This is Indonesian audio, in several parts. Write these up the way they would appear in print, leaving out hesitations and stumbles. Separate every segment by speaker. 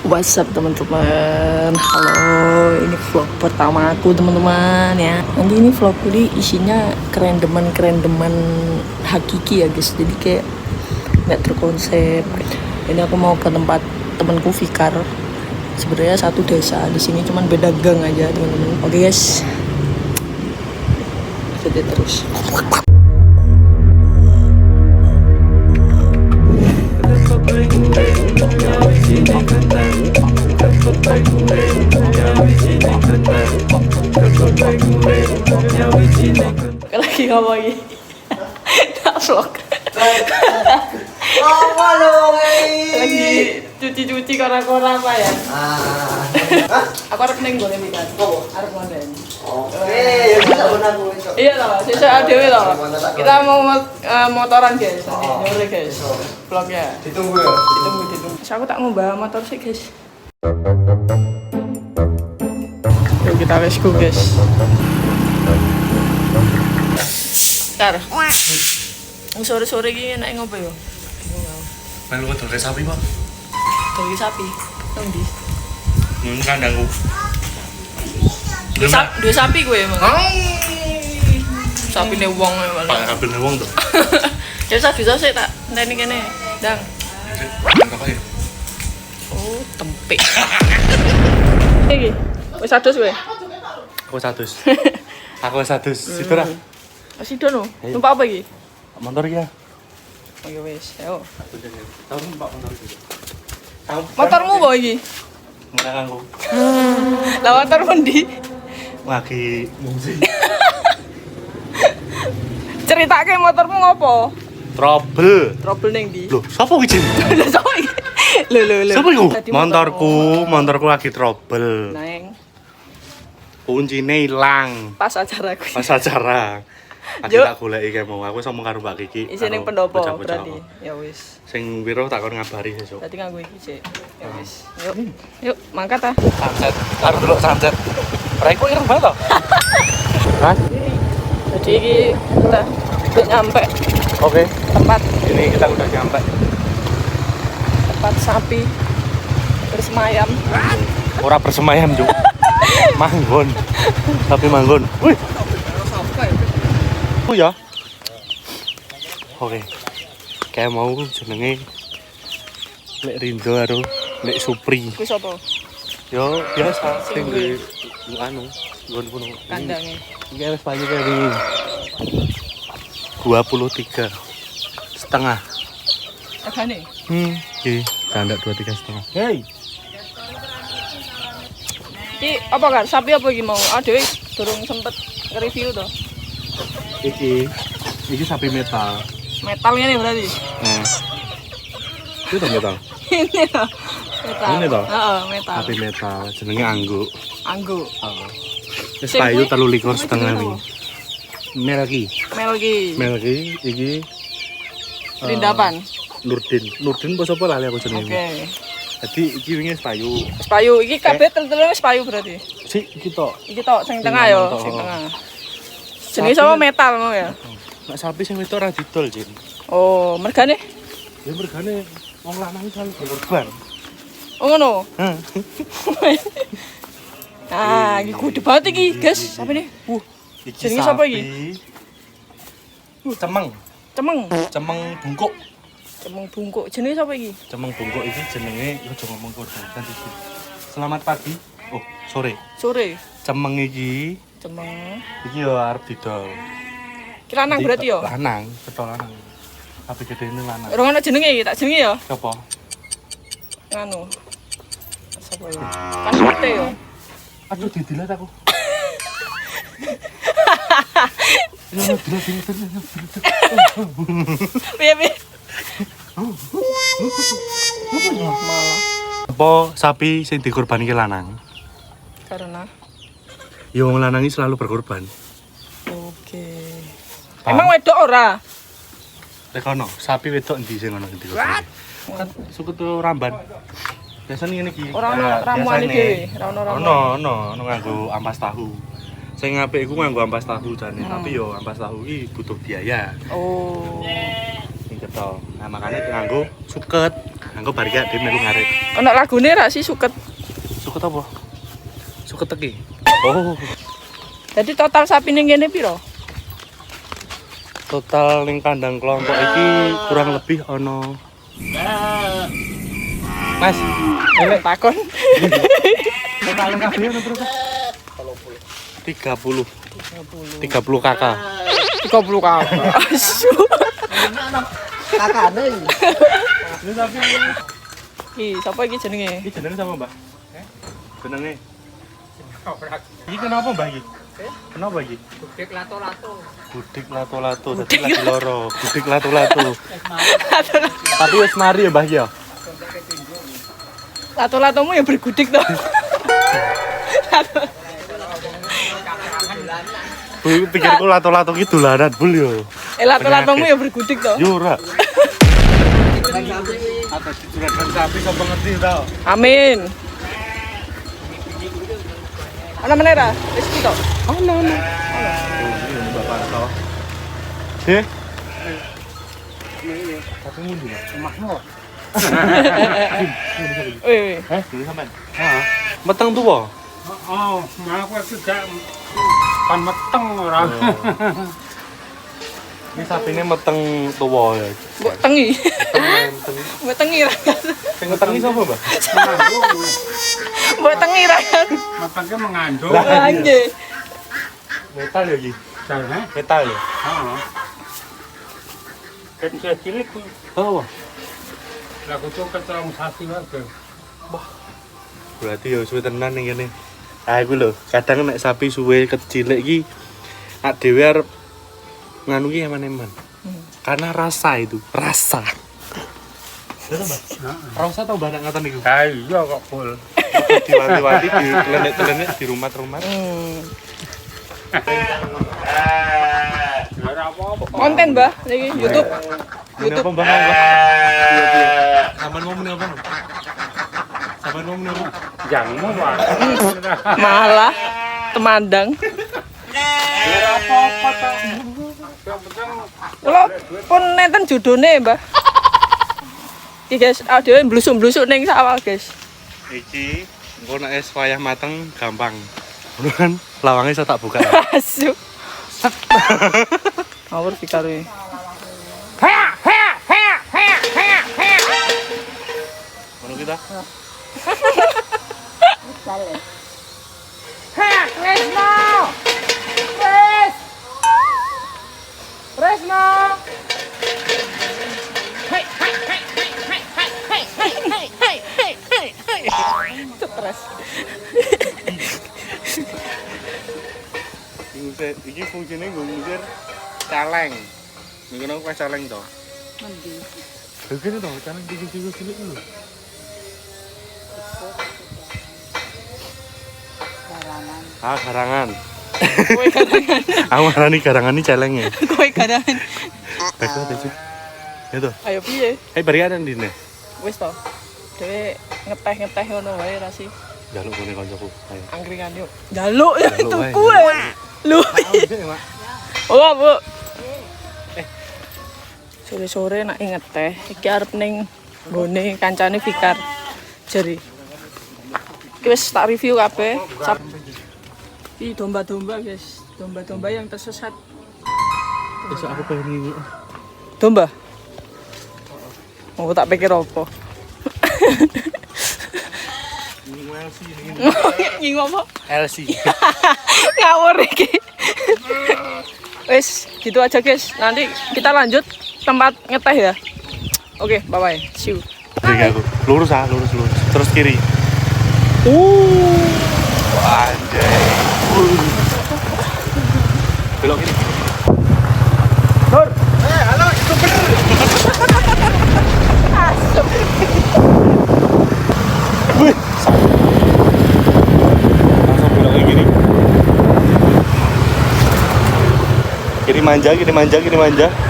Speaker 1: What's up teman-teman. Halo, ini vlog pertama aku teman-teman ya. Nanti ini vlog ini isinya kerendeman hakiki ya guys. Jadi kayak nggak terkonsep. Ini aku mau ke tempat temanku Fikar. Sebenarnya satu desa di sini, cuman beda gang aja teman-teman. Oke guys, ikuti terus. Lagi ngomongin vlog lagi cuci koran-koran apa ya? Aku harus neng boleh mikat. Harus monden.
Speaker 2: Oke, ya bisa benar Bu.
Speaker 1: Iya loh, sisa dewe loh. Kita mau motoran guys, nyore guys. Vlognya.
Speaker 2: Ditunggu ya.
Speaker 1: Ditunggu. Terus aku tak mau bawa motor sih guys. Yuk kita let's go guys. Ntar. Sore-sore gini enak ngopo yo?
Speaker 3: Melu dole sapi, Pak.
Speaker 1: Doli sapi. Nang ndi?
Speaker 3: Nang kandangku.
Speaker 1: Dua sapi gue emang. Sapi ne wong malah.
Speaker 3: Pak kabelne wong to.
Speaker 1: Ya sapi sih tak ndeni kene. Dang.
Speaker 3: Apa ya?
Speaker 1: Oh, tempe. Iki. Wis adus kowe.
Speaker 3: Aku 100. Aku 100. Situ ra.
Speaker 1: Sido no. Numpak apa iki?
Speaker 3: Motor iki ya.
Speaker 1: Oh ya wis, ayo.
Speaker 3: Tahu numpak motor iki.
Speaker 1: Motormu apa iki?
Speaker 3: Nang aku.
Speaker 1: Lah motormu ndi?
Speaker 3: Lagi ngungsi.
Speaker 1: Ceritake motormu ngopo?
Speaker 3: Trouble
Speaker 1: Ning ndi?
Speaker 3: Loh, sapa iki?
Speaker 1: Lho sapa iki? Lho.
Speaker 3: Sapa iku?
Speaker 1: Tadi
Speaker 3: Motorku lagi trouble.
Speaker 1: Neng,
Speaker 3: Kuncine ilang.
Speaker 1: pas acaraku.
Speaker 3: Pas acara. Lagi
Speaker 1: Yuk.
Speaker 3: tak goleki kae mau. Aku sama karo Mbak Kiki.
Speaker 1: Isi ning
Speaker 3: karo
Speaker 1: pendopo
Speaker 3: bocah-bocah.
Speaker 1: berarti. Ya wis.
Speaker 3: Sing piro tak kon ngabari sesuk.
Speaker 1: Berarti nganggo iki sik. Ya wis. Yuk, mangkat ah.
Speaker 3: Sunset. Karo delok sunset. Raiku ireng banget toh. Hah?
Speaker 1: Jadi iki kita udah nyampe
Speaker 3: Oke.
Speaker 1: tempat
Speaker 3: Ini kita udah nyampe.
Speaker 1: sapi bersemayam.
Speaker 3: Ora bersemayam, Cuk. Manggon. Tapi manggon. Wih. Oh ya. Oke. Kayak mau jenenge Lek Rindo karo Lek Supri.
Speaker 1: Kuwi sapa?
Speaker 3: Yo biasa
Speaker 1: Sing
Speaker 3: sing di anu nggon kuno.
Speaker 1: Kandange.
Speaker 3: Iki wis payu kali 23 setengah.
Speaker 1: Regane?
Speaker 3: Iki tanda 23,5. Hei.
Speaker 1: Iki apa kan? Sapi apa iki mau? Dhewe durung sempet nge-review to.
Speaker 3: Iki sapi metal.
Speaker 1: Metal ngene berarti.
Speaker 3: Itu metal.
Speaker 1: Ini loh. Metal.
Speaker 3: Ini toh?
Speaker 1: Heeh, metal.
Speaker 3: Sapi metal jenenge Anggo.
Speaker 1: Anggo.
Speaker 3: Heeh. Wis
Speaker 1: Sing
Speaker 3: payu
Speaker 1: kuwi-
Speaker 3: 23 setengah
Speaker 1: kuwi
Speaker 3: nih. Melki.
Speaker 1: Melgi.
Speaker 3: Iki
Speaker 1: Rindapan.
Speaker 3: Nurdin apa sapa lali aku jenenge.
Speaker 1: Oke.
Speaker 3: Jadi iki wingi wis payu.
Speaker 1: Wis payu. Iki kabeh tel-tele wis payu berarti.
Speaker 3: Si iki tok.
Speaker 1: Iki tok sing tengah yo, sing tengah. Jenenge
Speaker 3: Sapi
Speaker 1: sama
Speaker 3: kan-
Speaker 1: metal mau ya.
Speaker 3: Nek sapi sing wedok ora didol, Jin.
Speaker 1: Oh, mergane.
Speaker 3: Ya mergane wong lanang selalu berkorban.
Speaker 1: Oh ngono.
Speaker 3: Hah.
Speaker 1: Ah, iki gede banget iki, guys. Apa nih?
Speaker 3: Iki
Speaker 1: Jenenge sapa iki?
Speaker 3: Cemeng.
Speaker 1: Cemeng
Speaker 3: Bungkuk.
Speaker 1: bungkuk. Jenenge sapa iki?
Speaker 3: Cemeng bungkuk iki jenenge aja ngomong korban nanti. Selamat pagi. Oh, sore.
Speaker 1: Sore.
Speaker 3: Cemeng iki
Speaker 1: Cemeng.
Speaker 3: yo arep didol.
Speaker 1: Ki lanang
Speaker 3: Jadi,
Speaker 1: berarti yo.
Speaker 3: Lanang, betul lanang. Tapi gedene lanang.
Speaker 1: Ora ono jenenge iki, tak jenenge yo.
Speaker 3: Sopo?
Speaker 1: Nganu. Sapa yo? Kan pete yo.
Speaker 3: Aduh didilat aku.
Speaker 1: Piye? Malah
Speaker 3: Apa sapi sing dikorban iki lanang?
Speaker 1: karena
Speaker 3: Ya wong lanang iki selalu berkorban.
Speaker 1: oke.
Speaker 3: Paham?
Speaker 1: Emang wedok ora?
Speaker 3: Lek ono sapi wedok endi sing ono sing dikorban? Kan suku tuh ramban. Biasanya ngene iki.
Speaker 1: Ora ono ramuane dhewe, ora ono ramuan.
Speaker 3: Ono nganggo ampas tahu. Sing apik iku nganggo ampas tahu jane, tapi yo ampas tahu iki butuh biaya.
Speaker 1: Oh.
Speaker 3: Sing toh. Nah, makanya nganggo suket. Nganggo bariga dhewe melu ngarep.
Speaker 1: Ono lagune ra sih suket.
Speaker 3: Suket apa? Suket teki. Oh,
Speaker 1: Jadi total sapi ning kene piro?
Speaker 3: total ning kandang kelompok iki kurang lebih ono. Mas,
Speaker 1: Elek takon.
Speaker 3: total kabeh ono berapa? 30. 30 kakak.
Speaker 1: 30 kakak. Asu.
Speaker 2: Kakakne.
Speaker 3: Ini tapi
Speaker 1: Iki sapa iki jenenge?
Speaker 3: ini jenenge sama, Mbak? Jenenge. Ini kenapa, Mbak iki? Kenapa iki?
Speaker 2: Budik lato-lato.
Speaker 3: Budik lato-lato, dadi lagi loro. Budik lato-lato. Tapi wis mari ya, Mbah ya.
Speaker 1: Lato-latomu ya bergudik toh.
Speaker 3: Bu pikirku lato-lato ki dolanan bul yo.
Speaker 1: Lato-latomu ya bergudik toh.
Speaker 3: Yo ora. Atas juragan sapi sapa ngerti to?
Speaker 1: Amin. Ana meneh ra? Wis iki toh.
Speaker 3: Ono. Bapak to. Eh? Tapi ngendi, Mas? Omahmu.
Speaker 1: Weh.
Speaker 3: Heh, dulu sampean. Heeh. Meteng tuwa.
Speaker 4: Oh, aku sudah pan meteng orang.
Speaker 3: Ini sapine meteng tuwa ya.
Speaker 1: Mbok tengi.
Speaker 3: Meteng.
Speaker 1: Mbok tengi ra.
Speaker 3: Sing ngetengi sapa, Mbak?
Speaker 1: Mbok tengi ra.
Speaker 4: Metengnya mengandung.
Speaker 3: Lah,
Speaker 1: Anjir.
Speaker 3: Metal ya iki.
Speaker 4: Jangan.
Speaker 3: Metal ya.
Speaker 4: Oh. Kecil cilik.
Speaker 3: Oh.
Speaker 4: Lagu tuh ketemu sapi lagi.
Speaker 3: Berarti ya suwe tenan ning kene. Ah iku lho, kadang nek sapi suwe kecil iki ak dhewe arep nganu ki eman-eman. Karena rasa itu, rasa. Betul, Mbak? Rasa tau banyak ngaten niku.
Speaker 4: Ah iya kok full.
Speaker 3: Diwanti-wanti di telenek-telenek di rumah-rumah.
Speaker 4: Ora apa-apa.
Speaker 1: Konten, Mbah, niki YouTube.
Speaker 3: Ini apa Mbak? Iya. Saman mau meni apa? Saman mau meni apa?
Speaker 4: Jangan mau Pak.
Speaker 1: Malah temandang.
Speaker 4: Ora apa-apa ta. Yang penting
Speaker 1: Kula pun nenten judone, Mbah. Iki guys, dhewe blusuk-blusuk ning sawah, guys.
Speaker 3: Iki engko nek es wayah mateng gampang. Ngono kan lawangnya saya tak buka.
Speaker 1: Asu. Ngawur pikare.
Speaker 3: Ngono kita.
Speaker 1: Stres.
Speaker 3: Iki fungsinya gue ngusir caleng. Mungkin aku kayak caleng toh.
Speaker 1: Nanti.
Speaker 3: Begini toh, caleng cilik-cilik dulu. Garangan.
Speaker 1: Kowe garangan.
Speaker 3: Aku ngarani garangan ini calengnya.
Speaker 1: Kowe garangan.
Speaker 3: Baiklah, Desu. Itu.
Speaker 1: Ayo piye?
Speaker 3: Bari ada di ne.
Speaker 1: Wis to. Dhewe ngeteh-ngeteh ngono wae ra sih.
Speaker 3: Jaluk ngene kancaku. Ayo.
Speaker 1: Angkringan yuk. Jaluk
Speaker 3: Jaluk
Speaker 1: tuku
Speaker 3: wae.
Speaker 1: ya. Lu. Oh, Bu. Sore-sore nak ngeteh, iki arep ning nggone kancane Fikar. Jeri. Iki wis tak review kabeh. Iki domba-domba, guys. Domba-domba yang tersesat.
Speaker 3: Besok aku pengen ini.
Speaker 1: Domba. Oh, tak pikir apa? Nying apa?
Speaker 3: LC.
Speaker 1: Ngawur iki. Wes, gitu aja guys. Nanti kita lanjut tempat ngeteh ya. Oke, bye bye. See you.
Speaker 3: Beri aku. Lurus. Terus kiri. Anjay. Belok kiri.
Speaker 1: Nur.
Speaker 2: Halo, super.
Speaker 1: Asap.
Speaker 3: Langsung belok ke kiri. Kiri manja.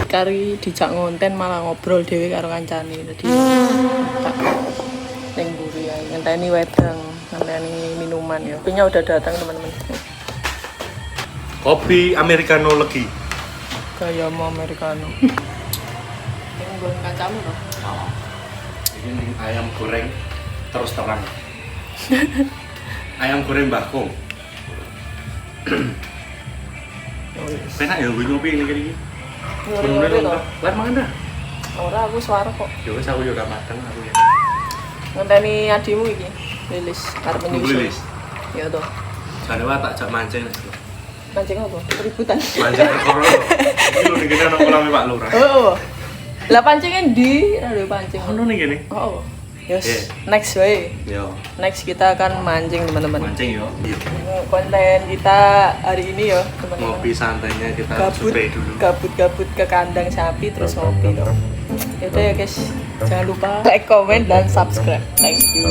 Speaker 1: Kari dijak ngonten malah ngobrol dhewe karo kancane. Dadi tak ning mburi ae ngenteni wedang, ngenteni minuman ya. Kopinya udah datang, teman-teman.
Speaker 3: Kopi americano legi.
Speaker 1: Gaya mau americano. goreng kacamu loh.
Speaker 3: Oh. Ini ayam goreng terus terang. Ayam goreng bakung. Penak ya gue ngopi ini kayak gini.
Speaker 1: Ngeri-ngeri loh.
Speaker 3: Lan mangan dah.
Speaker 1: Ora aku suara kok.
Speaker 3: Ya wis aku yo udah mateng aku ya.
Speaker 1: Ngenteni adimu iki. Lilis arep
Speaker 3: Nunggu
Speaker 1: menyusul.
Speaker 3: Lilis.
Speaker 1: Ya toh.
Speaker 3: Jane wae tak jak mancing.
Speaker 1: Mancing apa? Keributan.
Speaker 3: Mancing perkara. Iki lho ning kene ana kolame Pak Lurah.
Speaker 1: Oh. Lah pancingnya di, ada pancing.
Speaker 3: Ono ning kene.
Speaker 1: Oh. Yes.
Speaker 3: Iya.
Speaker 1: Next way.
Speaker 3: Yo,
Speaker 1: Next kita akan mancing teman-teman.
Speaker 3: mancing yo. Iya.
Speaker 1: Konten kita hari ini ya teman-teman.
Speaker 3: Ngopi santainya kita
Speaker 1: Gabut,
Speaker 3: spray dulu.
Speaker 1: gabut ke kandang sapi terus ngopi loh. Itu ya guys. Jangan lupa like, comment dan subscribe. Thank you.